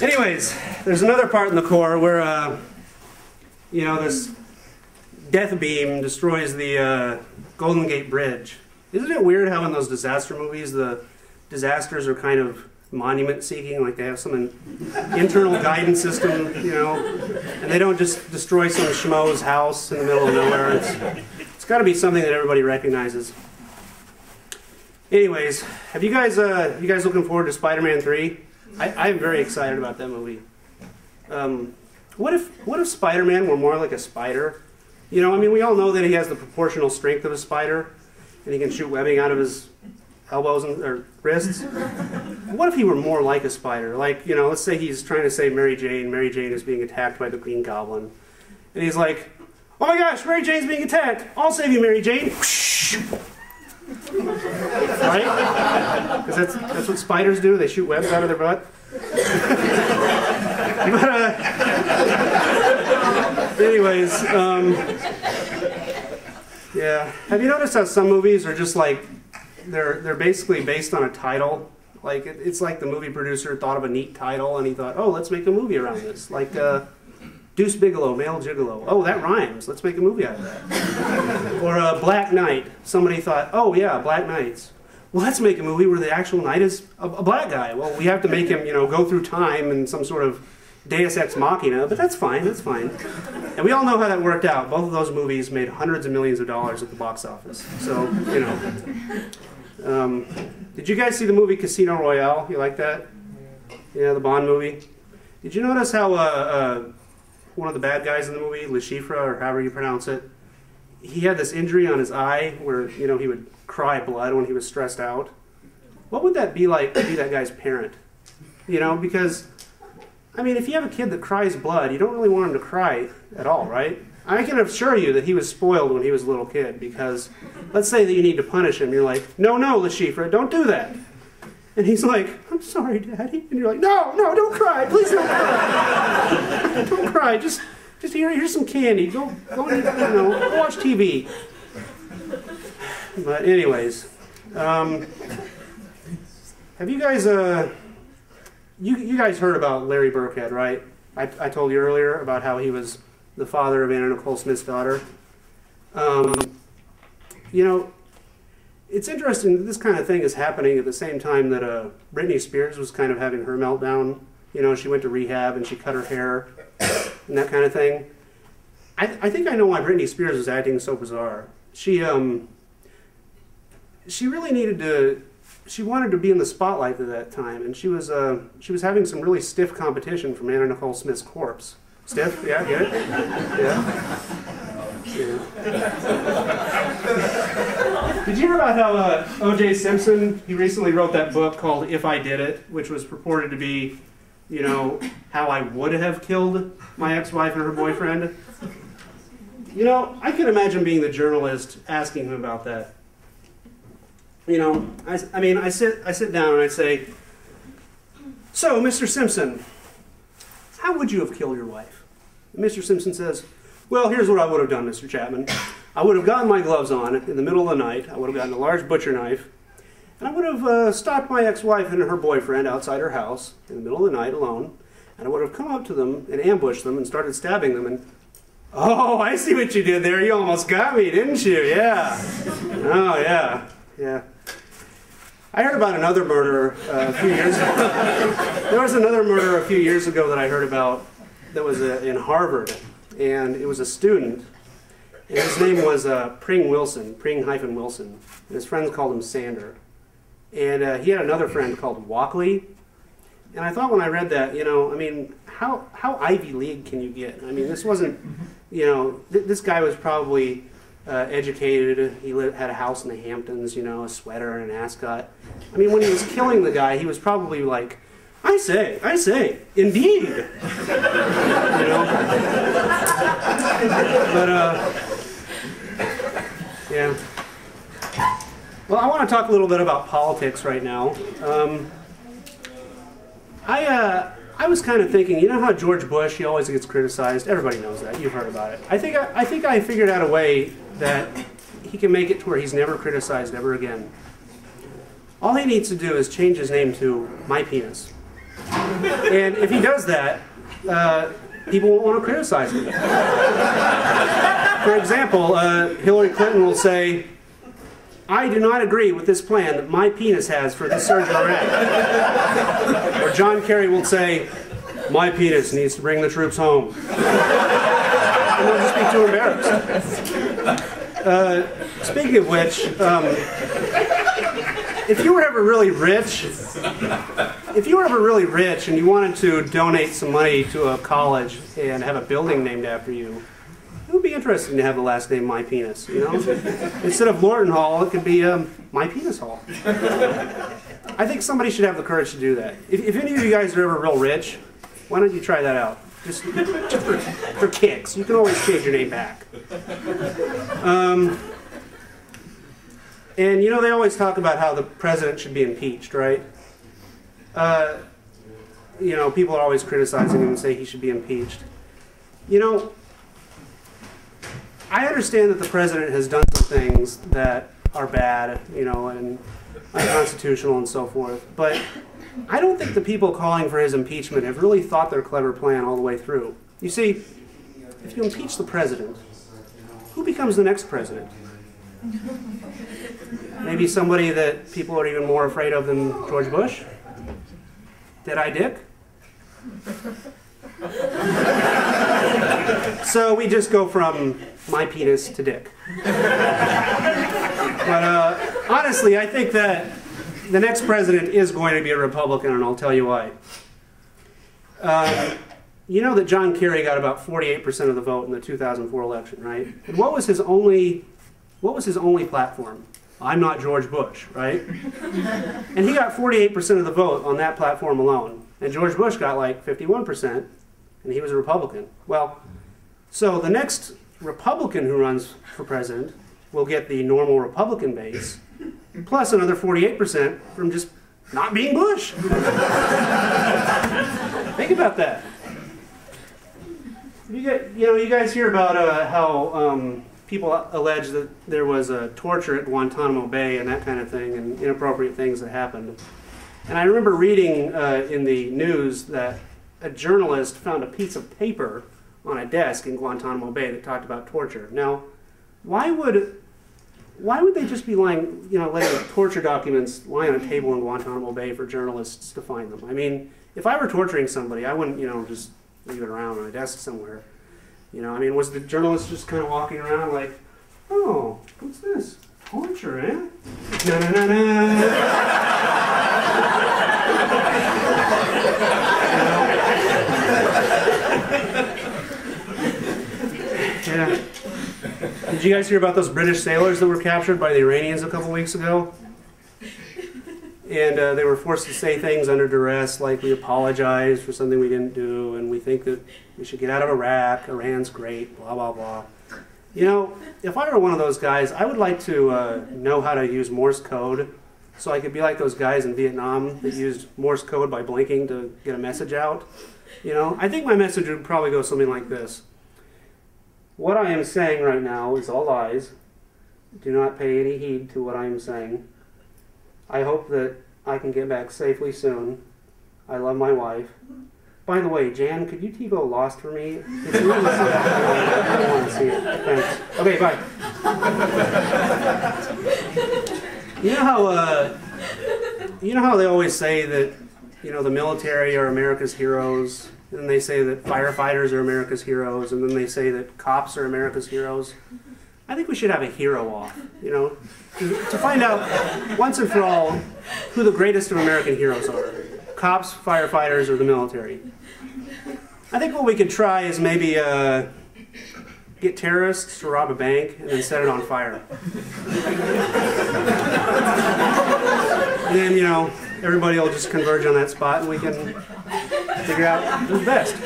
Anyways, there's another part in the core where, you know, this death beam destroys the Golden Gate Bridge. Isn't it weird how in those disaster movies the disasters are kind of monument-seeking, like they have some internal guidance system, you know, and they don't just destroy some schmo's house in the middle of nowhere. It's got to be something that everybody recognizes. Anyways, have you guys looking forward to Spider-Man 3? I am very excited about that movie. What if Spider-Man were more like a spider? You know, I mean, we all know that he has the proportional strength of a spider, and he can shoot webbing out of his elbows or wrists. What if he were more like a spider? Like, you know, let's say he's trying to save Mary Jane. Mary Jane is being attacked by the Green Goblin. And he's like, oh my gosh, Mary Jane's being attacked. I'll save you, Mary Jane. Right? Because that's what spiders do. They shoot webs out of their butt. But, anyways, yeah. Have you noticed how some movies are just like, they're basically based on a title? Like, it's like the movie producer thought of a neat title and he thought, oh, let's make a movie around this. Like, Deuce Bigalow, Male Gigolo. Oh, that rhymes. Let's make a movie out of that. Or Black Knight. Somebody thought, oh yeah, Black Knights. Well, let's make a movie where the actual knight is a black guy. Well, we have to make him, you know, go through time and some sort of Deus Ex Machina, but that's fine, that's fine. And we all know how that worked out. Both of those movies made hundreds of millions of dollars at the box office. So, you know. Did you guys see the movie Casino Royale? You like that? Yeah, the Bond movie. Did you notice how one of the bad guys in the movie, Le Chiffre, or however you pronounce it, he had this injury on his eye where, you know, he would cry blood when he was stressed out? What would that be like to be that guy's parent? You know, because, I mean, if you have a kid that cries blood, you don't really want him to cry at all, right? I can assure you that he was spoiled when he was a little kid, because let's say that you need to punish him. You're like, no, Le Chiffre, don't do that. And he's like, I'm sorry, Daddy. And you're like, no, don't cry. Please don't cry. Don't cry. Just here's some candy. Go and, you know, go watch TV. But anyways, have you guys you guys heard about Larry Burkhead, right? I told you earlier about how he was the father of Anna Nicole Smith's daughter. You know, it's interesting that this kind of thing is happening at the same time that Britney Spears was kind of having her meltdown. You know, she went to rehab and she cut her hair and that kind of thing. I think I know why Britney Spears was acting so bizarre. She really needed to. She wanted to be in the spotlight at that time, and she was having some really stiff competition from Anna Nicole Smith's corpse. Stiff? Yeah, get it? Yeah. Did you hear about how O.J. Simpson, he recently wrote that book called If I Did It, which was purported to be, you know, how I would have killed my ex-wife and her boyfriend? You know, I could imagine being the journalist asking him about that. You know, I mean, I sit down and I say, so, Mr. Simpson, how would you have killed your wife? And Mr. Simpson says, well, here's what I would have done, Mr. Chapman. I would have gotten my gloves on in the middle of the night. I would have gotten a large butcher knife. And I would have stopped my ex-wife and her boyfriend outside her house in the middle of the night alone. And I would have come up to them and ambushed them and started stabbing them. And, oh, I see what you did there. You almost got me, didn't you? Yeah. Oh, yeah. Yeah. I heard about another murder a few years ago. There was another murder a few years ago that I heard about that was in Harvard. And it was a student. And his name was Pring Wilson, Pring-Wilson. And his friends called him Sander. And he had another friend called Walkley. And I thought when I read that, you know, I mean, how Ivy League can you get? I mean, this wasn't, you know, this guy was probably educated. He had a house in the Hamptons, you know, a sweater and an ascot. I mean, when he was killing the guy, he was probably like, I say, indeed. You know? But, yeah. Well, I want to talk a little bit about politics right now. I was kind of thinking, you know how George Bush, he always gets criticized? Everybody knows that. You've heard about it. I think I figured out a way that he can make it to where he's never criticized ever again. All he needs to do is change his name to My Penis. And if he does that, people won't want to criticize him. For example, Hillary Clinton will say, "I do not agree with this plan that my penis has for this surge in Iraq." Or John Kerry will say, "My penis needs to bring the troops home." And they'll just be too embarrassed. Speaking of which, if you were ever really rich, and you wanted to donate some money to a college and have a building named after you, it would be interesting to have the last name My Penis, you know? Instead of Lorton Hall, it could be My Penis Hall. I think somebody should have the courage to do that. If any of you guys are ever real rich, why don't you try that out? Just for kicks. You can always change your name back. And you know, they always talk about how the president should be impeached, right? You know, people are always criticizing him and say he should be impeached. You know, I understand that the president has done some things that are bad, you know, and unconstitutional and so forth, but I don't think the people calling for his impeachment have really thought their clever plan all the way through. You see, if you impeach the president, who becomes the next president? Maybe somebody that people are even more afraid of than George Bush? Dead-eye Dick? So we just go from my penis to Dick. But honestly, I think that the next president is going to be a Republican, and I'll tell you why. You know that John Kerry got about 48% of the vote in the 2004 election, right? And what was his only platform? I'm not George Bush, right? And he got 48% of the vote on that platform alone. And George Bush got like 51%, and he was a Republican. Well, so the next Republican who runs for president will get the normal Republican base, plus another 48% from just not being Bush. Think about that. You guys hear about how people allege that there was torture at Guantanamo Bay and that kind of thing, and inappropriate things that happened. And I remember reading in the news that a journalist found a piece of paper on a desk in Guantanamo Bay that talked about torture. Now, why would they just be letting torture documents lie on a table in Guantanamo Bay for journalists to find them? I mean, if I were torturing somebody, I wouldn't, just leave it around on a desk somewhere. I mean, was the journalist just kind of walking around like, "Oh, what's this? Torture, eh? Na na na na." Yeah. Did you guys hear about those British sailors that were captured by the Iranians a couple weeks ago? And they were forced to say things under duress like, "We apologize for something we didn't do, and we think that we should get out of Iraq. Iran's great, blah, blah, blah." If I were one of those guys, I would like to know how to use Morse code so I could be like those guys in Vietnam that used Morse code by blinking to get a message out. I think my message would probably go something like this. What I am saying right now is all lies. Do not pay any heed to what I am saying. I hope that I can get back safely soon. I love my wife. By the way, Jan, could you TiVo Lost for me? It's really sad. I don't want to see it. Thanks. Okay, bye. You know how they always say that the military are America's heroes, and then they say that firefighters are America's heroes, and then they say that cops are America's heroes? I think we should have a hero off, to find out once and for all who the greatest of American heroes are. Cops, firefighters, or the military. I think what we could try is maybe get terrorists to rob a bank and then set it on fire. And then, everybody will just converge on that spot and we can figure out who's best.